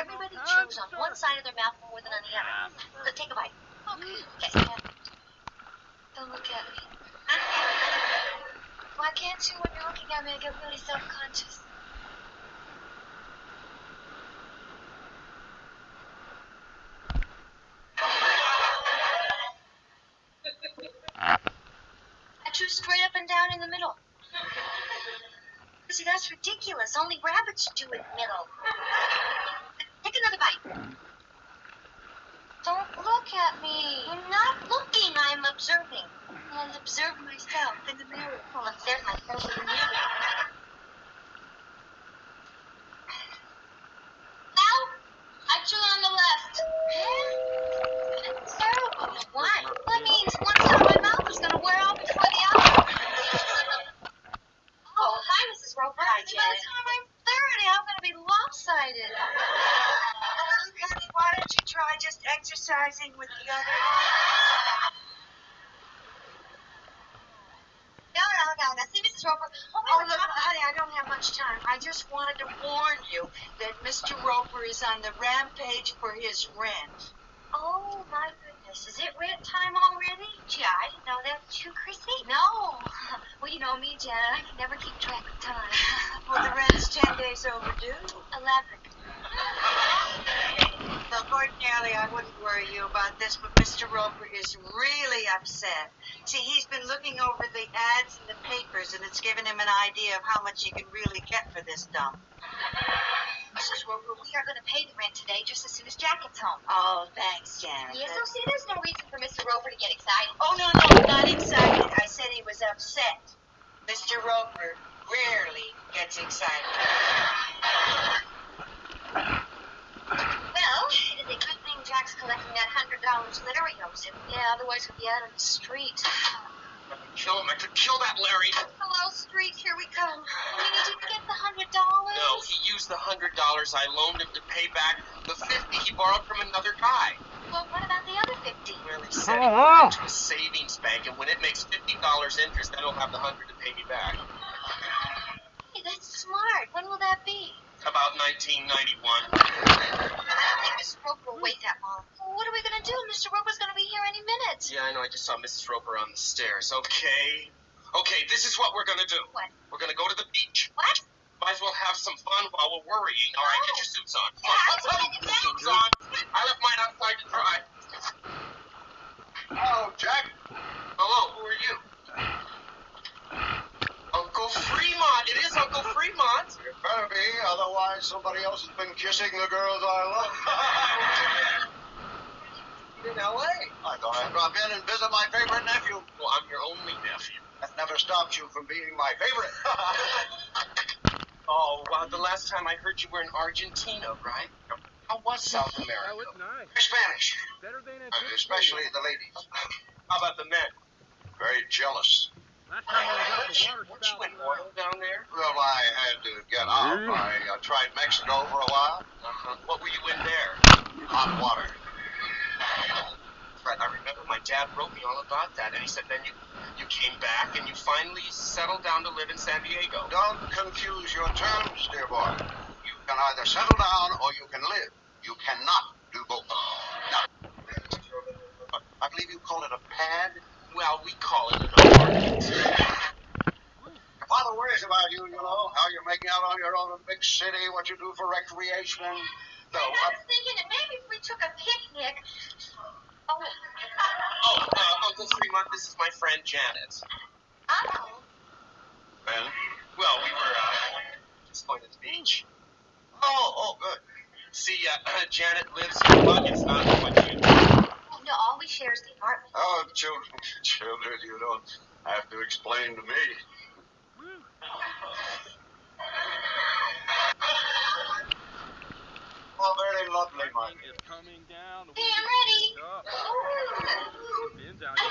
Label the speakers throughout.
Speaker 1: everybody chews on one side of their mouth more than on the other. So take a bite. Okay. Don't look at me. Why can't you, when you're looking at me, I get really self-conscious? I chew straight up and down in the middle. See, that's ridiculous. Only rabbits chew in the middle. Take another bite. Don't look at me. I'm not looking. I'm observing. I'll observe myself in the mirror. I'll observe myself in the mirror. Now, I chew on the left. That's terrible. Why? That means one side of my mouth is going to wear out before the other. Oh, hi, Mrs. Roper. Hi, Janet. By the time I'm 30, I'm going to be lopsided. Honey, why don't you try just exercising with the other? No. See, Mrs. Roper. Oh, look, honey, I don't have much time. I just wanted to warn you that Mr. Roper is on the rampage for his rent. Oh, my goodness. Is it rent time already? Gee, I didn't know that. Did you, Chrissy? No. Well, you know me, Janet. I can never keep track of time. Well, the rent's 10 days overdue. 11. Look, ordinarily I wouldn't worry you about this, but Mr. Roper is really upset. See, he's been looking over the ads in the papers, and it's given him an idea of how much he can really get for this dump. Mrs. Roper, we are going to pay the rent today just as soon as Jack gets home. Oh, thanks, Janet. Yes, so see, there's no reason for Mr. Roper to get excited. Oh, no, not excited. I said he was upset. Mr. Roper rarely gets excited. Well, it is a good thing Jack's collecting that $100 Larry owes him. Yeah, otherwise he'll be out on the street.
Speaker 2: I could kill him. I could kill that Larry.
Speaker 1: Hello, street. Here we come. We need you to get the $100.
Speaker 2: No, he used the $100 I loaned him to pay back the $50 he borrowed from another guy.
Speaker 1: Well, what about the other $50?
Speaker 2: Well, he said he put it into a savings bank, and when it makes $50 interest, then he'll have the $100 to pay me back.
Speaker 1: Hey, that's smart. When will that be?
Speaker 2: About 1991.
Speaker 1: I don't think Mr. Roper will wait that long. Well, what are we going to do? Mr. Roper's going to be here any minute.
Speaker 2: Yeah, I know. I just saw Mrs. Roper on the stairs. Okay, this is what we're going to do.
Speaker 1: What?
Speaker 2: We're going to go to the beach.
Speaker 1: What?
Speaker 2: Might as well have some fun while we're worrying. All right, get your suits on.
Speaker 1: Yeah,
Speaker 2: Let's go. Get your suits on. I left mine outside to dry.
Speaker 3: Hello, Jack.
Speaker 2: Hello, who are you? Uncle Fremont. It is Uncle Fremont.
Speaker 3: It better be, otherwise somebody else has been kissing the girls I love.
Speaker 2: In L.A.
Speaker 3: I thought I'd drop in and visit my favorite nephew.
Speaker 2: Well, I'm your only nephew.
Speaker 3: That never stops you from being my favorite.
Speaker 2: Oh, the last time I heard you were in Argentina, right? How was South America?
Speaker 4: Oh, it's nice.
Speaker 3: Spanish,
Speaker 4: Better than
Speaker 3: especially the ladies.
Speaker 2: How about the men?
Speaker 3: Very jealous.
Speaker 4: Last time I was up the water
Speaker 2: Weren't you in
Speaker 4: spout.
Speaker 2: oil down there?
Speaker 3: Well, I had to get out. I tried Mexico for a while.
Speaker 2: What were you in there?
Speaker 3: Hot water.
Speaker 2: Right, I remember my dad wrote me all about that, and he said then you came back and you finally settled down to live in San Diego.
Speaker 3: Don't confuse your terms, dear boy. You can either settle down or you can live. You cannot do both. Now, I believe you call it a pad.
Speaker 2: Well, we call it an apartment.
Speaker 3: Your father worries about you, you know, how you're making out on your own in a big city, what you do for recreation.
Speaker 1: No, I was thinking that maybe if we took a picnic.
Speaker 2: Uncle Fremont, this is my friend Janet.
Speaker 1: Oh.
Speaker 3: Ben?
Speaker 2: Well, we were just going to the beach.
Speaker 3: Oh, good.
Speaker 2: See, Janet lives here, but it's not what you do.
Speaker 1: No, all we share is the apartment.
Speaker 3: Oh, children, you don't have to explain to me. Oh, very lovely, my dear.
Speaker 4: It's coming down.
Speaker 1: Hey, I'm ready.
Speaker 4: Ben's out here.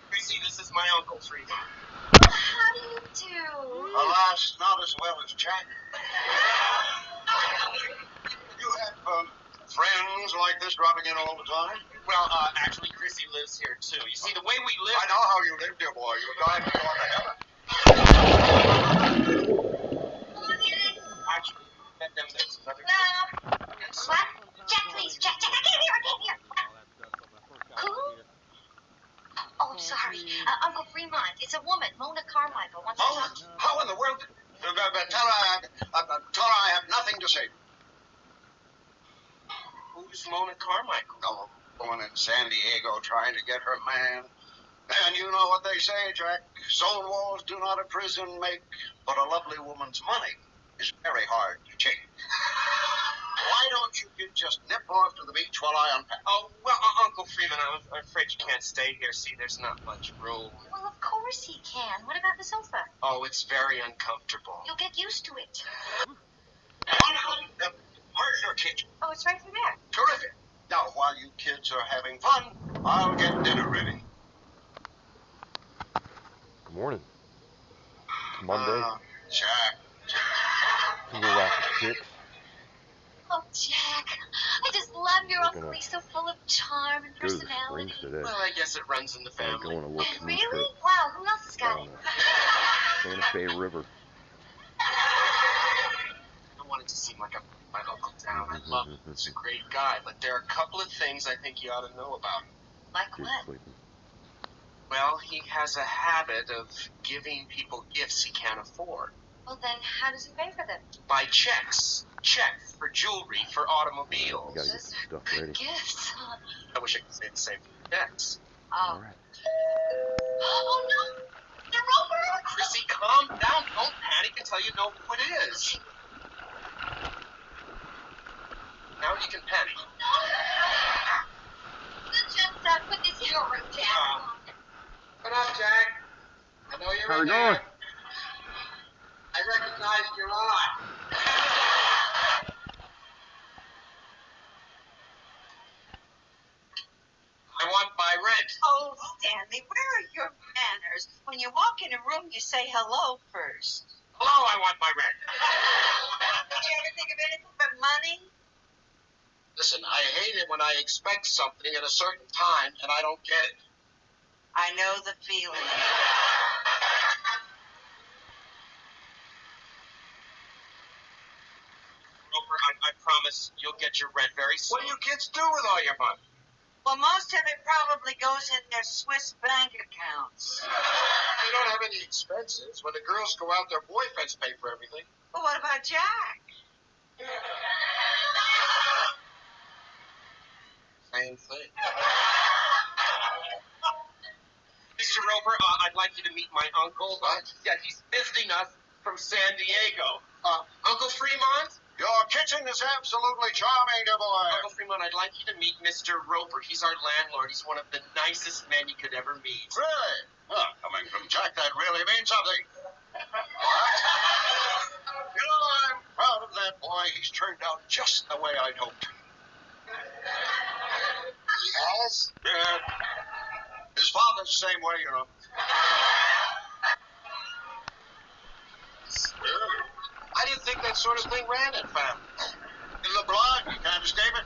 Speaker 2: Chrissy, this is my Uncle Fremont.
Speaker 1: How do you do?
Speaker 3: Alas, not as well as Jack. You have friends like this dropping in all the time?
Speaker 2: Well, actually, Chrissy lives here, too. You see, the way we live...
Speaker 3: I know how you live, dear boy. You dive and go to heaven.
Speaker 2: I watch me. Get them this other.
Speaker 5: Hello? What? Jack, please. Jack, I can't hear. Who? Oh, sorry. Uncle Fremont. It's a woman, Mona Carmichael. Wants to talk to you.
Speaker 3: How in the world? Tell her I have nothing to say.
Speaker 2: Who's Mona Carmichael?
Speaker 3: No, woman in San Diego trying to get her man. And you know what they say, Jack. Stone walls do not a prison make, but a lovely woman's money is very hard to change. Why don't you kids just nip off to the beach while I unpack?
Speaker 2: Oh, well, Uncle Freeman, I'm afraid you can't stay here. See, there's not much room.
Speaker 5: Well, of course he can. What about the sofa?
Speaker 2: Oh, it's very uncomfortable.
Speaker 5: You'll get used to it.
Speaker 3: Where's your kitchen?
Speaker 5: Oh, it's right through there.
Speaker 3: Terrific. Now, while you kids are having fun, I'll get dinner ready.
Speaker 6: Good morning. It's Monday.
Speaker 3: Jack.
Speaker 6: Two little racket chicks.
Speaker 5: Oh, Jack. I just love your
Speaker 6: We're
Speaker 5: uncle.
Speaker 6: gonna
Speaker 5: He's so full of charm and
Speaker 6: Go to the
Speaker 5: personality.
Speaker 6: Springs today.
Speaker 2: Well, I guess it runs in the
Speaker 6: I'm
Speaker 2: family.
Speaker 6: going a little canoe
Speaker 5: Really?
Speaker 6: trip
Speaker 5: Wow, who else has got
Speaker 6: down
Speaker 5: it?
Speaker 6: the Santa Fe River.
Speaker 2: I wanted to seem like my Uncle Down. I love him. He's a great guy. But there are a couple of things I think you ought to know about him.
Speaker 5: Like
Speaker 6: Kids
Speaker 5: what?
Speaker 6: sleeping.
Speaker 2: Well, he has a habit of giving people gifts he can't afford.
Speaker 5: Well, then how does he pay for them?
Speaker 2: By checks. Checks for jewelry, for
Speaker 6: You
Speaker 2: automobiles.
Speaker 6: gotta get the stuff ready.
Speaker 5: Gifts.
Speaker 2: I wish I could say the same for checks.
Speaker 5: Oh.
Speaker 6: All right.
Speaker 5: Oh, no. The Roper.
Speaker 2: Chrissy, calm down. Don't panic until you know who it is. Now you can panic.
Speaker 5: Just put this in your room, Jack.
Speaker 3: What up, Jack? I know you're
Speaker 6: How's
Speaker 3: in
Speaker 6: it
Speaker 3: there.
Speaker 6: going?
Speaker 3: I recognized your eye.
Speaker 2: I want my rent.
Speaker 1: Oh, Stanley, where are your manners? When you walk in a room, you say hello first.
Speaker 2: Hello, I want my rent.
Speaker 1: Did you ever think of anything but money?
Speaker 3: Listen, I hate it when I expect something at a certain time and I don't get it.
Speaker 1: I know the feeling.
Speaker 2: Roper, I promise you'll get your rent very soon.
Speaker 3: What do you kids do with all your money?
Speaker 1: Well, most of it probably goes in their Swiss bank accounts.
Speaker 3: You don't have any expenses. When the girls go out, their boyfriends pay for everything.
Speaker 1: Well, what about Jack?
Speaker 3: Same thing.
Speaker 2: Mr. Roper, I'd like you to meet my uncle. Yeah, he's visiting us from San Diego. Uncle Fremont?
Speaker 3: Your kitchen is absolutely charming, dear boy.
Speaker 2: Uncle Fremont, I'd like you to meet Mr. Roper. He's our landlord. He's one of the nicest men you could ever meet.
Speaker 3: Really? Coming from Jack, that really means something. You know, I'm proud of that boy. He's turned out just the way I'd hoped.
Speaker 2: Yes?
Speaker 3: Yeah. His father's the same way, you know.
Speaker 2: I didn't think that sort of thing ran in families.
Speaker 3: In the blood, you can't escape it.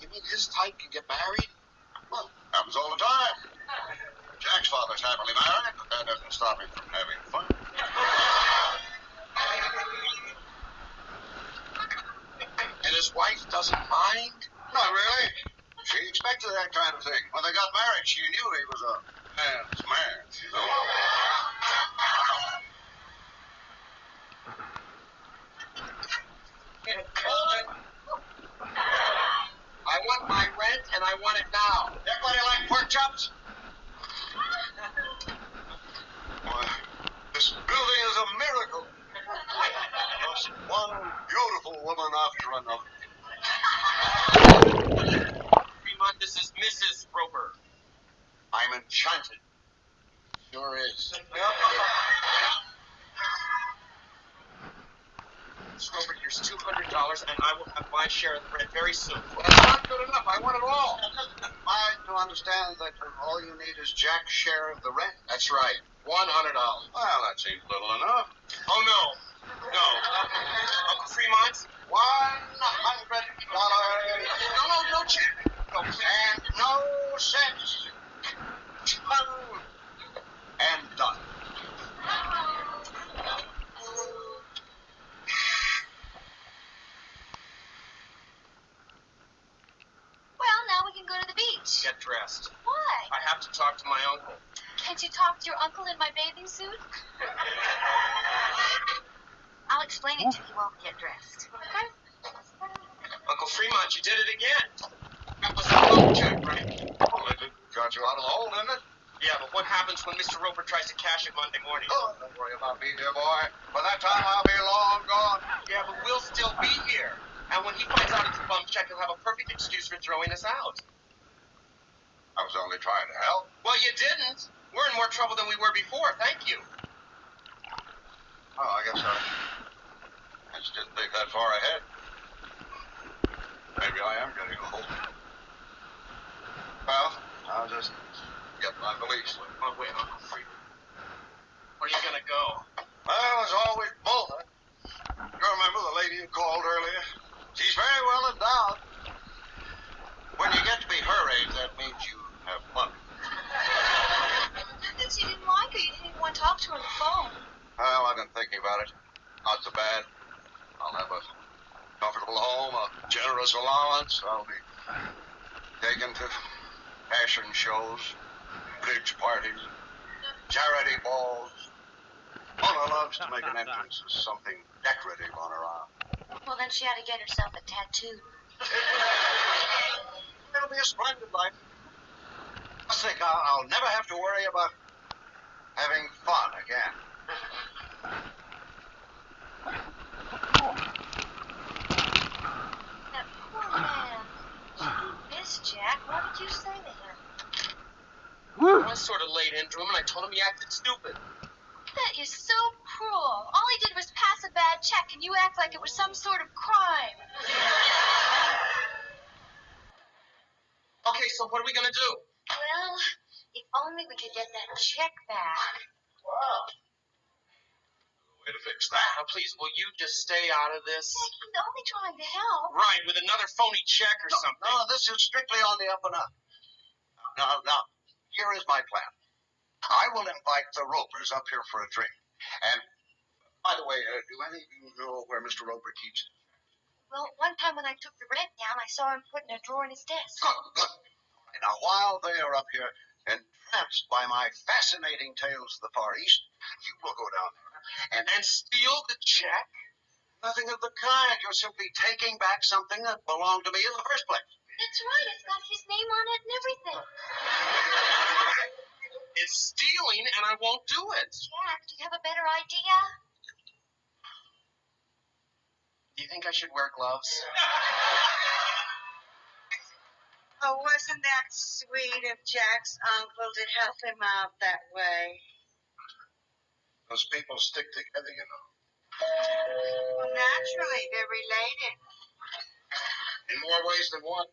Speaker 2: You mean his type can get married?
Speaker 3: Well, happens all the time. Jack's father's happily married, but that doesn't stop him from having fun.
Speaker 2: And his wife doesn't mind?
Speaker 3: Not really. She expected that kind of thing. When they got married, she knew he was a man's man. So.
Speaker 2: I want my rent, and I want it now.
Speaker 3: Everybody like pork chops? Why, this building is a miracle. Just one beautiful woman after another.
Speaker 2: Fremont, this is Mrs. Roper.
Speaker 3: I'm enchanted.
Speaker 2: Sure is. Mrs. Roper, here's $200, and I will have my share of the rent very soon.
Speaker 3: Well, that's not good enough. I want it all. Am I to understand that all you need is Jack's share of the rent?
Speaker 2: That's right. $100.
Speaker 3: Well, that seems little enough.
Speaker 2: Oh, no. No. Uncle Fremont?
Speaker 3: $100.
Speaker 2: No, Jack. No,
Speaker 3: And no cents. Done and done.
Speaker 2: get dressed.
Speaker 5: Why?
Speaker 2: I have to talk to my uncle.
Speaker 5: Can't you talk to your uncle in my bathing suit? I'll explain it to you while we get dressed. Okay?
Speaker 2: Uncle Fremont, you did it again. That was a phone check, right?
Speaker 3: Well, it got you out of the hole, didn't it?
Speaker 2: Yeah, but what happens when Mr. Roper tries to cash it Monday morning?
Speaker 3: Oh, don't worry about me, dear boy. By that time, I'll be long gone.
Speaker 2: Yeah, but we'll still be here. And when he finds out it's a bum check, he'll have a perfect excuse for throwing us out.
Speaker 3: I was only trying to help.
Speaker 2: Well, you didn't. We're in more trouble than we were before. Thank you.
Speaker 3: Oh, I guess I just didn't think that far ahead. Maybe I am getting old. Well, I'll just get my valise.
Speaker 2: Oh, wait, Uncle Fremont. Where are you going to go?
Speaker 3: Well, as always, Boulder. You remember the lady you called earlier? She's very well endowed. When you get to be her age, that means you have money.
Speaker 5: Since you didn't like her, you didn't even want to talk to her on the phone.
Speaker 3: Well, I've been thinking about it. Not so bad. I'll have a comfortable home, a generous allowance. I'll be taken to fashion shows, bridge parties, charity balls. Mona loves to make an entrance as something decorative on her arm.
Speaker 5: Well, then she ought to get herself a tattoo.
Speaker 3: It'll be a splendid life. I think I'll never have to worry about having fun again.
Speaker 5: That poor man. Gee whiz, Jack. What did you say to him?
Speaker 2: I sort of laid into him, and I told him he acted stupid.
Speaker 5: That is so cruel. All he did was pass a bad check, and you act like it was some sort of crime.
Speaker 2: Okay, so what are we going to do?
Speaker 5: Well, if only we could get that check back.
Speaker 3: Wow. Way to fix that.
Speaker 2: Now, please, will you just stay out of this?
Speaker 5: Jack, he's only trying to help.
Speaker 2: Right, with another phony check or something.
Speaker 3: No, this is strictly on the up and up. Now, here is my plan. I will invite the Ropers up here for a drink. And, by the way, do any of you know where Mr. Roper keeps it?
Speaker 5: Well, one time when I took the rent down, I saw him put in a drawer in his desk.
Speaker 3: Good. Now, while they are up here, entranced by my fascinating tales of the Far East, you will go down there
Speaker 2: And steal the check?
Speaker 3: nothing of the kind. You're simply taking back something that belonged to me in the first place.
Speaker 5: That's right. It's got his name on it and everything.
Speaker 2: It's stealing, and I won't do it.
Speaker 5: Jack, do you have a better idea?
Speaker 2: Do you think I should wear gloves?
Speaker 1: Oh, wasn't that sweet of Jack's uncle to help him out that way?
Speaker 3: Those people stick together, you know.
Speaker 1: Well, naturally, they're related.
Speaker 3: In more ways than one.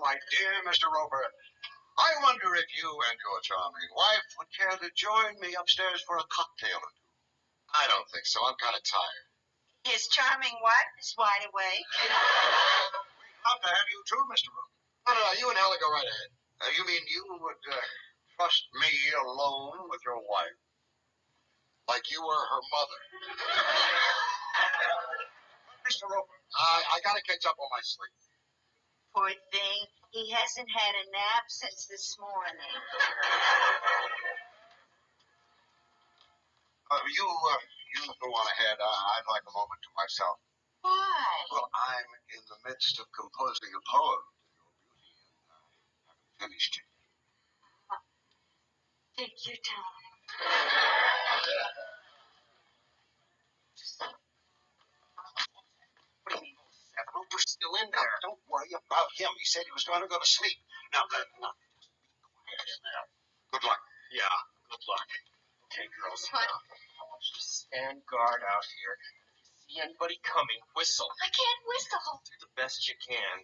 Speaker 3: My dear Mr. Roper, I wonder if you and your charming wife would care to join me upstairs for a cocktail or two.
Speaker 2: I don't think so. I'm kind of tired.
Speaker 1: His charming wife is wide awake.
Speaker 3: We'd love to have you too, Mr. Roper.
Speaker 2: No, you and Ella go right ahead.
Speaker 3: You mean you would trust me alone with your wife? Like you were her mother? Mr. Roper, I got to catch up on my sleep.
Speaker 1: Poor thing. He hasn't had a nap since this morning.
Speaker 3: You go on ahead. I'd like a moment to myself.
Speaker 1: Why?
Speaker 3: Well, I'm in the midst of composing a poem to your beauty, and haven't finished it.
Speaker 1: Take your time.
Speaker 2: What do you mean, Roper's still in
Speaker 3: Now,
Speaker 2: there?
Speaker 3: don't worry about him. He said he was going to go to sleep. Now, just be quiet in there. Good luck.
Speaker 2: Yeah, good luck. Okay, girls.
Speaker 5: What?
Speaker 2: I want you to stand guard out here. If you see anybody coming, whistle.
Speaker 5: I can't whistle.
Speaker 2: Do the best you can.